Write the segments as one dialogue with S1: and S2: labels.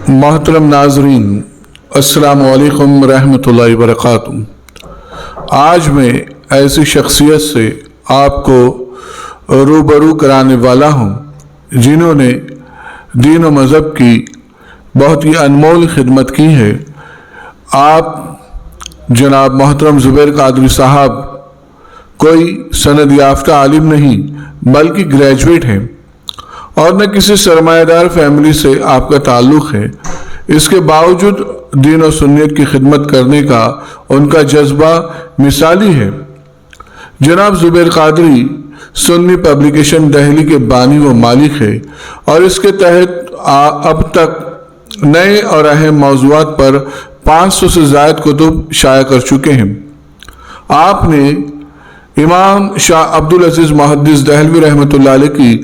S1: मोहतरम नाजरीन, अस्सलाम वालेकुम रहमतुल्लाहि वबरकातुहू। आज मैं ऐसी शख्सियत से आपको रूबरू कराने वाला हूँ जिन्होंने दीन व मज़हब की बहुत ही अनमोल खिदमत की है। आप जनाब मोहतरम ज़ुबैर कादरी साहब कोई सनद याफ्ता आलिम नहीं बल्कि ग्रेजुएट हैं और न किसी सरमायादार फैमिली से आपका ताल्लुक़ है। इसके बावजूद दीन और सुन्नियत की खिदमत करने का उनका जज्बा मिसाली है। जनाब ज़ुबैर कादरी सुन्नी पब्लिकेशन दिल्ली के बानी व मालिक है और इसके तहत अब तक नए और अहम मौज़ूआत पर 500 से ज़ायद कुतुब शाया कर चुके हैं। आपने इमाम शाह अब्दुल अज़ीज़ मुहद्दिस दहलवी रहमतुल्लाह अलैह की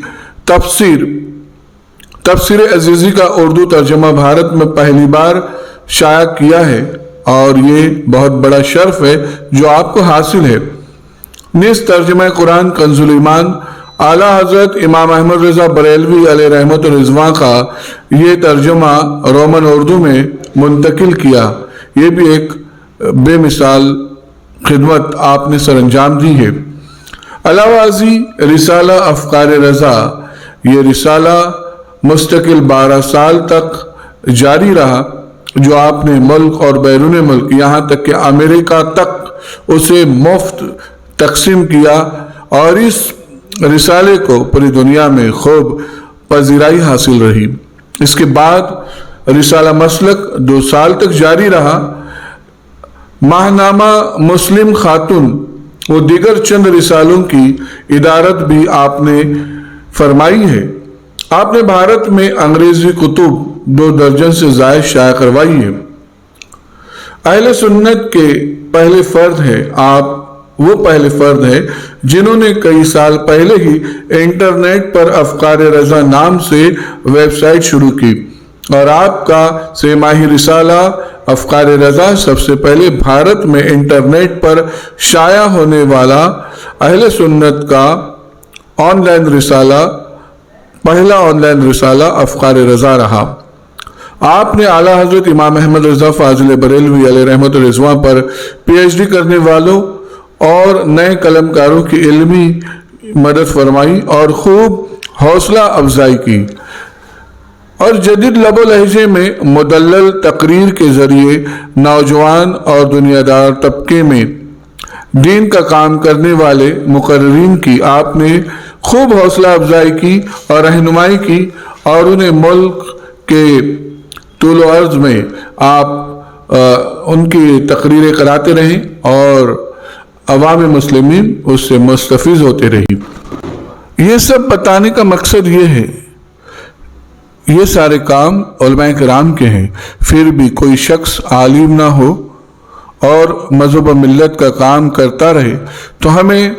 S1: तफसीर अजीज़ी का उर्दू तर्जमा भारत में पहली बार शाया किया है और ये बहुत बड़ा शर्फ है जो आपको हासिल है। निस तर्जमा कुरान कंजुल ईमान आला हज़रत इमाम अहमद रज़ा बरेलवी अलैहि रहमत व रिज़वान का ये तर्जमा रोमन उर्दू में मुंतकिल किया। ये भी एक बेमिसाल खिदमत आपने सरअंजाम दी है। अलावाज़ी रिसाला अफ़कार रज़ा, ये रिसाला मुस्तकिल 12 साल तक जारी रहा जो आपने मुल्क और बैरून मुल्क यहाँ तक कि अमेरिका तक उसे मुफ्त तकसीम किया और इस रिसाले को पूरी दुनिया में खूब पजीराई हासिल रही। इसके बाद रिसाला मसलक 2 साल तक जारी रहा। माहनामा मुस्लिम खातून वो दीगर चंद रिसालों की इदारत भी आपने फरमाई है। आपने भारत में अंग्रेजी कुतुब 2 दर्जन से ज़ायद शाया करवाई है। अहले सुन्नत के पहले फ़र्द है, आप वो पहले फ़र्द है जिन्होंने कई साल पहले ही इंटरनेट पर अफ़कार रज़ा नाम से वेबसाइट शुरू की और आपका सेमाही रिसाला अफ़कार रज़ा सबसे पहले भारत में इंटरनेट पर शाया होने वाला अहले सुन्नत का ऑनलाइन रिसाला, पहला ऑनलाइन रिसाला अफ़कार रज़ा रहा। आपने आला हज़रत इमाम अहमद रज़ा फ़ाज़िल बरेलवी अलैहि रहमत व रिज़वान पर PhD करने वालों और नए कलमकारों की इल्मी मदद फरमाई और खूब हौसला अफजाई की और जदीद लबो लहजे में मुदल्लल तकरीर के ज़रिए नौजवान और दुनियादार तबके में दीन का काम करने वाले मुकर्रिरीन की आपने खूब हौसला अफजाई की और रहनुमाई की और उन्हें मुल्क के तूल अर्ज़ में आप उनकी तकरीरें कराते रहें और अवाम मुस्लिमीन उससे मुस्तफ़ीज़ होते रही। ये सब बताने का मकसद ये है, ये सारे काम उलमाए किराम के हैं, फिर भी कोई शख्स आलिम ना हो और मज़हब व मिल्लत का काम करता रहे तो हमें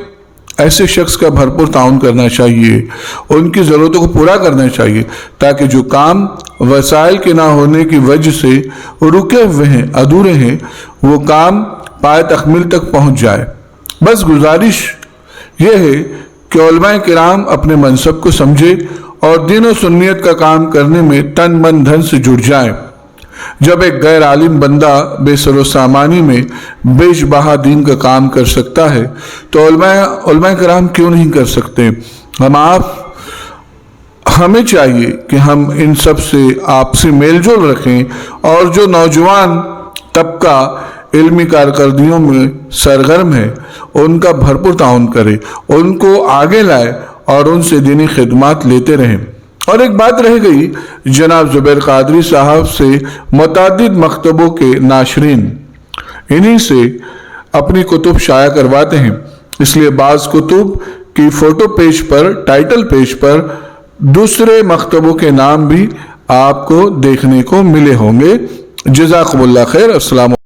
S1: ऐसे शख्स का भरपूर ताउन करना चाहिए, उनकी ज़रूरतों को पूरा करना चाहिए ताकि जो काम वसाइल के ना होने की वजह से रुके हुए हैं, अधूरे हैं, वो काम पाए तकमील तक पहुँच जाए। बस गुजारिश ये है कि उलमाए किराम अपने मनसब को समझे और दीन और सुन्नियत का काम करने में तन मन धन से जुड़ जाए। जब एक गैर आलिम बंदा बेसरो सामानी में बेशबहा दीन का काम कर सकता है तो उलमाए किराम क्यों नहीं कर सकते। हमें चाहिए कि हम इन सब से आपसी मेलजोल रखें और जो नौजवान तबका इल्मी कारकर्दियों में सरगर्म है उनका भरपूर ताउन करें, उनको आगे लाए और उनसे दीनी खिदमत लेते रहें। और एक बात रह गई, जनाब ज़ुबैर कादरी साहब से मुतअद्दिद मकतबों के नाशरीन इन्हीं से अपनी कुतुब शाया करवाते हैं, इसलिए बाज़ कुतुब की फ़ोटो पेज पर, टाइटल पेज पर दूसरे मकतबों के नाम भी आपको देखने को मिले होंगे। जज़ाकुमुल्लाह खैर। अस्सलाम।